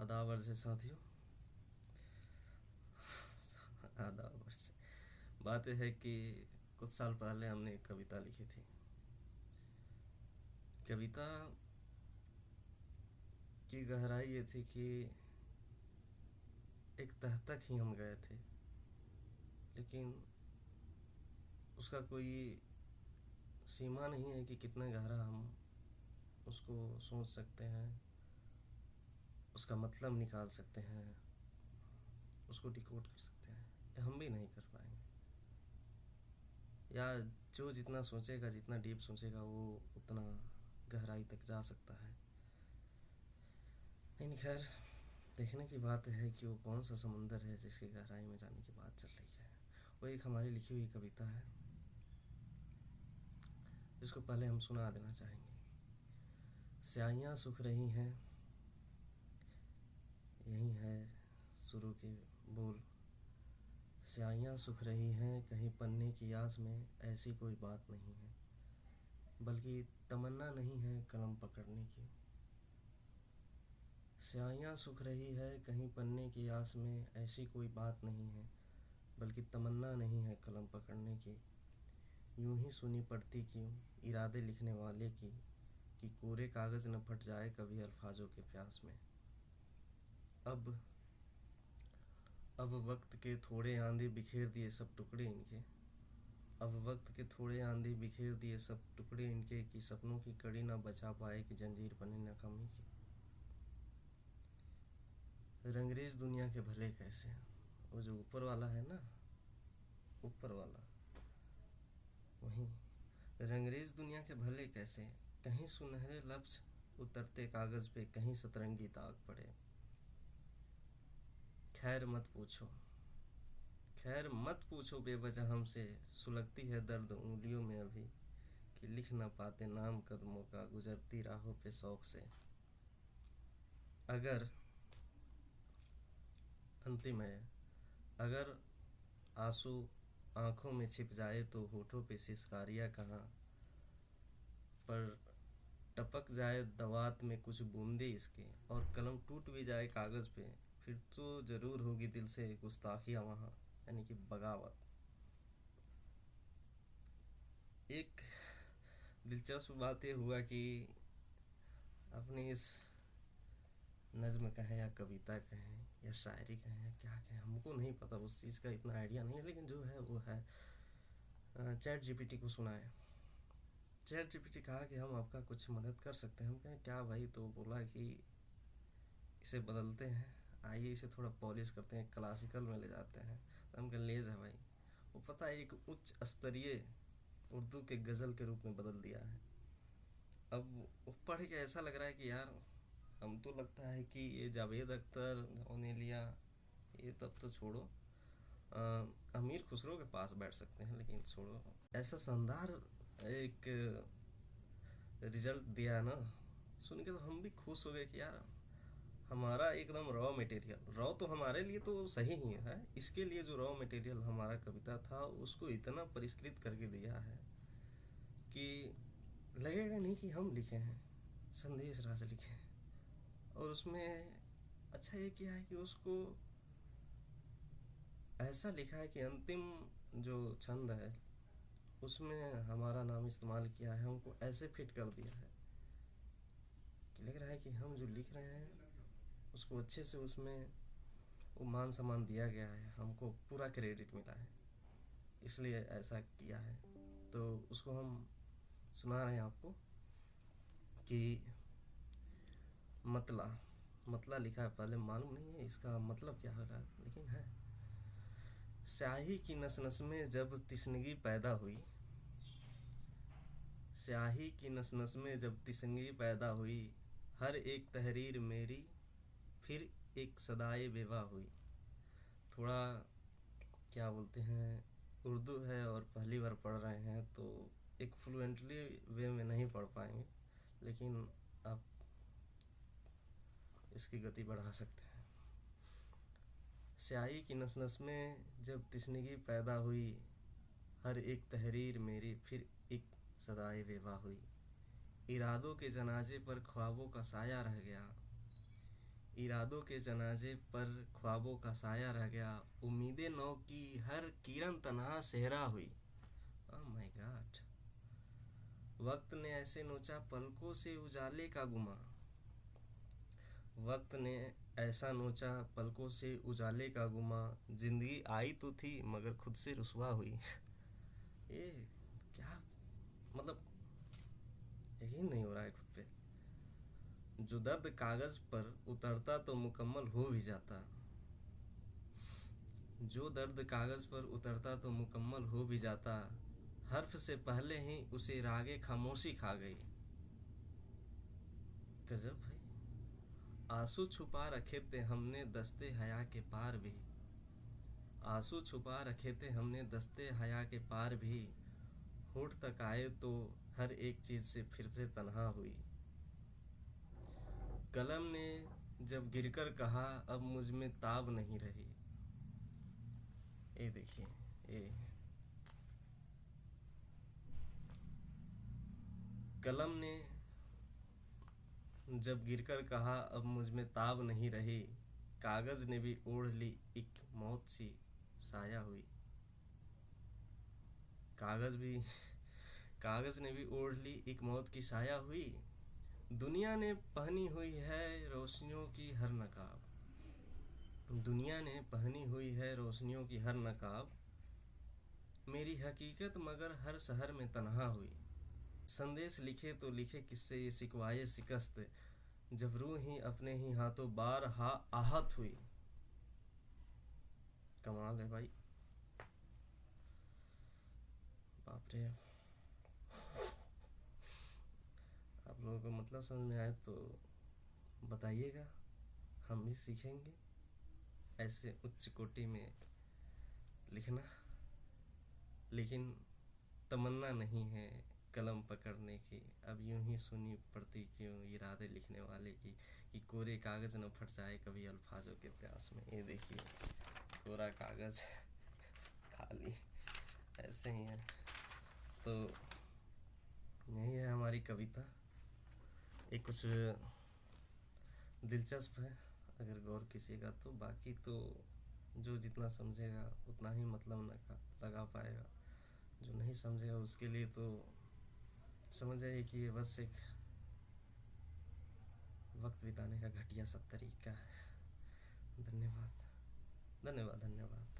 आदाब अर्ज़ है साथियों। आदाब अर्ज़। बात यह है कि कुछ साल पहले हमने एक कविता लिखी थी। कविता की गहराई ये थी कि एक तह तक ही हम गए थे, लेकिन उसका कोई सीमा नहीं है कि कितना गहरा हम उसको सोच सकते हैं, उसका मतलब निकाल सकते हैं, उसको डिकोड कर सकते हैं। ये हम भी नहीं कर पाएंगे, या जो जितना सोचेगा, जितना डीप सोचेगा, वो उतना गहराई तक जा सकता है। नहीं, खैर, देखने की बात है कि वो कौन सा समुंदर है जिसकी गहराई में जाने की बात चल रही है। वो एक हमारी लिखी हुई कविता है, जिसको पहले हम सुना देना चाहेंगे। स्याहियाँ सूख रही हैं, यही है शुरू के बोल। स्याहियाँ सूख रही हैं, कहीं पन्ने की आस में ऐसी कोई बात नहीं है, बल्कि तमन्ना नहीं है कलम पकड़ने की। स्याहियाँ सूख रही है, कहीं पन्ने की आस में ऐसी कोई बात नहीं है, बल्कि तमन्ना नहीं है कलम पकड़ने की। यूं ही सुनी पड़ती क्यों इरादे लिखने वाले की, कि कोरे कागज़ न फट जाए कभी अल्फाजों के प्यास में। अब अब वक्त के थोड़े आंधे बिखेर दिए सब टुकड़े इनके। अब वक्त के थोड़े आंधे बिखेर दिए सब टुकड़े इनके, कि सपनों की कड़ी ना बचा पाए कि जंजीर बने न कमी की। रंगरेज दुनिया के भले कैसे, वो जो ऊपर वाला है ना, ऊपर वाला, वहीं। रंगरेज दुनिया के भले कैसे, कहीं सुनहरे लफ्ज उतरते कागज़ पे, कहीं सतरंगी दाग पड़े। खैर मत पूछो, खैर मत पूछो बेवजह हमसे, सुलगती है दर्द उंगलियों में अभी, कि लिख ना पाते नाम कदमों का गुजरती राहों पे शौक से। अगर अंतिम है, अगर आंसू आंखों में छिप जाए तो होठों पे सिसकारियाँ कहाँ, पर टपक जाए दवात में कुछ बूंदे इसके, और कलम टूट भी जाए कागज़ पे, फिर तो ज़रूर होगी दिल से गुस्ताखियाँ वहाँ, यानी कि बगावत। एक दिलचस्प बात ये हुआ कि अपनी इस नज़्म कहें या कविता कहें या शायरी कहें या क्या कहें, हमको नहीं पता, उस चीज़ का इतना आइडिया नहीं है, लेकिन जो है वो है। चैट जीपीटी को सुनाए। चैट जीपीटी कहा कि हम आपका कुछ मदद कर सकते हैं। हम कहें क्या भाई? तो बोला कि इसे बदलते हैं, आइए इसे थोड़ा पॉलिश करते हैं, क्लासिकल में ले जाते हैं। तो हम कहें लेज़ है भाई, वो पता है एक उच्च स्तरीय उर्दू के गज़ल के रूप में बदल दिया है। अब वो पढ़ के ऐसा लग रहा है कि यार, हम तो लगता है कि ये जावेद अख्तर, ओनेलिया, ये तब तो छोड़ो, अमीर खुसरो के पास बैठ सकते हैं, लेकिन छोड़ो। ऐसा शानदार एक रिजल्ट दिया ना, सुन के तो हम भी खुश हो गए कि यार, हमारा एकदम रॉ मटेरियल, रॉ तो हमारे लिए तो सही ही है, इसके लिए जो रॉ मटेरियल हमारा कविता था उसको इतना परिष्कृत करके दिया है कि लगेगा नहीं कि हम लिखे हैं, संदेश राज लिखे हैं। और उसमें अच्छा ये किया है कि उसको ऐसा लिखा है कि अंतिम जो छंद है उसमें हमारा नाम इस्तेमाल किया है, हमको ऐसे फिट कर दिया है कि लग रहा है कि हम जो लिख रहे हैं उसको अच्छे से उसमें वो मान सम्मान दिया गया है, हमको पूरा क्रेडिट मिला है, इसलिए ऐसा किया है। तो उसको हम सुना रहे हैं आपको कि मतला, मतला लिखा है, पहले मालूम नहीं है इसका मतलब क्या हो रहा है, लेकिन है। स्याही की नस नस में जब तिसनगी पैदा हुई, स्याही की नस नस में जब तिसनगी पैदा हुई, हर एक तहरीर मेरी फिर एक सदाए बेवा हुई। थोड़ा क्या बोलते हैं, उर्दू है और पहली बार पढ़ रहे हैं तो एक फ्लुएंटली वे में नहीं पढ़ पाएंगे, लेकिन आप इसकी गति बढ़ा सकते हैं। स्याही की नस नस में जब तिसनगी पैदा हुई, हर एक तहरीर मेरी फिर एक सदाए बेवा हुई। इरादों के जनाजे पर ख्वाबों का साया रह गया, इरादों के जनाजे पर ख्वाबों का साया रह गया, उम्मीदें नौ की हर किरण तन्हा सेहरा हुई। Oh my God. वक्त ने ऐसे नोचा पलकों से उजाले का गुमा, वक्त ने ऐसा नोचा पलकों से उजाले का गुमा, जिंदगी आई तो थी मगर खुद से रुसवा हुई। ये क्या, मतलब यकीन नहीं हो रहा है खुद पे। जो दर्द कागज पर उतरता तो मुकम्मल हो भी जाता, जो दर्द कागज पर उतरता तो मुकम्मल हो भी जाता, हर्फ से पहले ही उसे रागे खामोशी खा गई। गजब भाई। आंसू छुपा रखे थे हमने दस्ते हया के पार भी, आंसू छुपा रखे थे हमने दस्ते हया के पार भी, होठ तक आए तो हर एक चीज से फिर से तन्हा हुई। कलम ने जब गिरकर कहा अब मुझ में ताब नहीं रही। ये देखिए, ये कलम ने जब गिरकर कहा अब मुझ में ताब नहीं रही, कागज ने भी ओढ़ ली एक मौत सी साया हुई। कागज भी कागज ने भी ओढ़ ली एक मौत की साया हुई। दुनिया ने पहनी हुई है रोशनियों की हर नकाब, दुनिया ने पहनी हुई है रोशनियों की हर नकाब, मेरी हकीकत मगर हर शहर में तन्हा हुई। संदेश लिखे तो लिखे किससे ये सिकवाए शिकस्त, जब रूह ही अपने ही हाथों बार आहत हुई। कमाल है भाई, बाप रे। आप लोगों को मतलब समझ में आए तो बताइएगा, हम भी सीखेंगे ऐसे उच्च कोटि में लिखना। लेकिन तमन्ना नहीं है कलम पकड़ने की, अब यूं ही सुनी पड़ती क्यों इरादे लिखने वाले की, कि कोरे कागज़ न फट जाए कभी अल्फाजों के प्यास में। ये देखिए, कोरा कागज़ खाली ऐसे ही है। तो यही है हमारी कविता। ये कुछ दिलचस्प है अगर गौर कीजिएगा तो, बाकी तो जो जितना समझेगा उतना ही मतलब लगा पाएगा, जो नहीं समझेगा उसके लिए तो समझ जाइए कि ये बस एक वक्त बिताने का घटिया सा तरीका है। धन्यवाद धन्यवाद धन्यवाद।